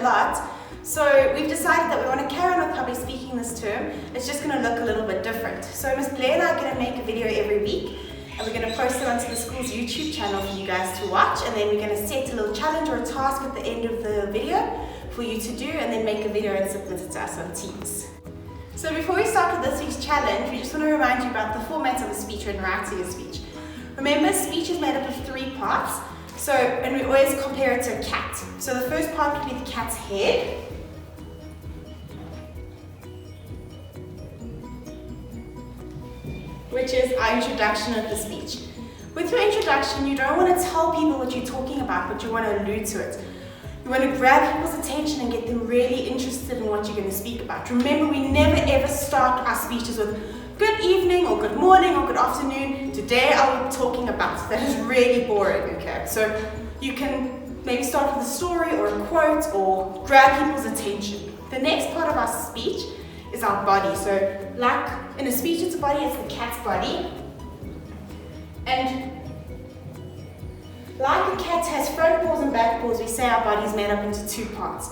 lot. So we've decided that we want to carry on with public speaking this term. It's just going to look a little bit different. So Miss Blair and I are going to make a video every week, and we're going to post it onto the school's YouTube channel for you guys to watch, and then we're going to set a little challenge or a task at the end of the video for you to do, and then make a video and submit it to us on Teams. So before we start with this week's challenge, we just want to remind you about the format of a speech when writing a speech. Remember, speech is made up of 3 parts. So, and we always compare it to a cat. So the first part would be the cat's head. Which is our introduction of the speech. With your introduction, you don't want to tell people what you're talking about, but you want to allude to it. You want to grab people's attention and get them really interested in what you're going to speak about. Remember, we never ever start our speeches with good evening or good morning or good afternoon. Today I'll be talking about. That is really boring, okay? So you can maybe start with a story or a quote or grab people's attention. The next part of our speech is our body. So like in a speech, it's a body, it's the cat's body. And like a cat has front paws and back paws, we say our body is made up into 2 parts.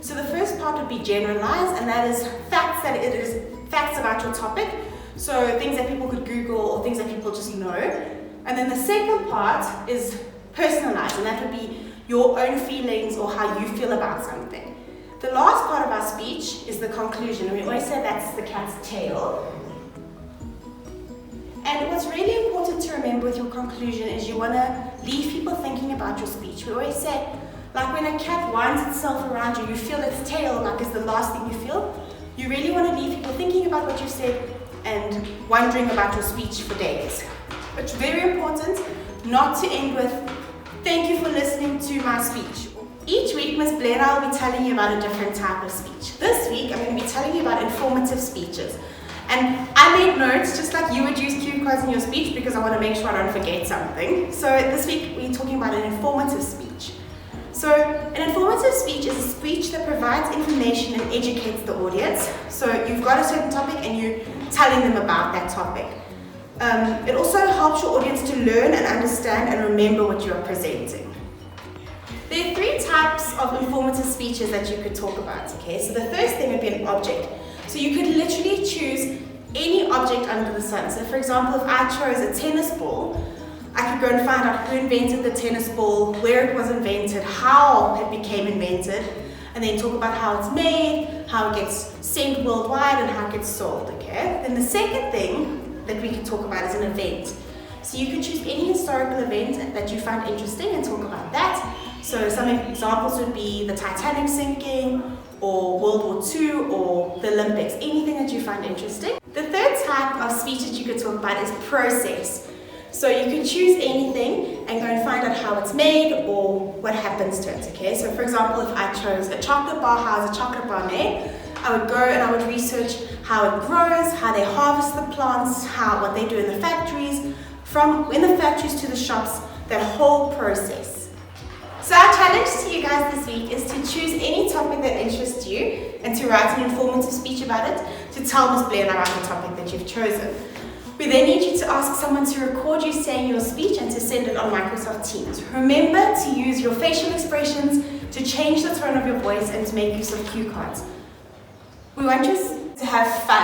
So the first part would be generalized, and that is facts about your topic. So things that people could Google or things that people just know. And then the second part is personalized, and that would be your own feelings or how you feel about something. The last part of our speech is the conclusion. We always say that's the cat's tail. And what's really important to remember with your conclusion is you want to leave people thinking about your speech. We always say, like when a cat winds itself around you, you feel its tail like is the last thing you feel. You really want to leave people thinking about what you said and wondering about your speech for days. It's very important not to end with, thank you for listening to my speech. Each week, Ms. Blair and I will be telling you about a different type of speech. This week, I'm going to be telling you about informative speeches. And I made notes, just like you would use cue cards in your speech, because I want to make sure I don't forget something. So this week, we're talking about an informative speech. So an informative speech is a speech that provides information and educates the audience. So you've got a certain topic and you're telling them about that topic. It also helps your audience to learn and understand and remember what you are presenting. There are 3 types of informative speeches that you could talk about, okay? So the first thing would be an object. So you could literally choose any object under the sun. So for example, if I chose a tennis ball, I could go and find out who invented the tennis ball, where it was invented, how it became invented, and then talk about how it's made, how it gets sent worldwide, and how it gets sold, okay? Then the second thing that we could talk about is an event. So you could choose any historical event that you find interesting and talk about that. So some examples would be the Titanic sinking, or World War II, or the Olympics, anything that you find interesting. The third type of speech that you could talk about is process. So you can choose anything and go and find out how it's made or what happens to it, okay? So for example, if I chose a chocolate bar, how is a chocolate bar made? I would go and I would research how it grows, how they harvest the plants, what they do in the factories, from in the factories to the shops, that whole process. So our challenge to you guys this week is to choose any topic that interests you and to write an informative speech about it to tell Ms. Blair about the topic that you've chosen. We then need you to ask someone to record you saying your speech and to send it on Microsoft Teams. Remember to use your facial expressions to change the tone of your voice and to make use of cue cards. We want you to have fun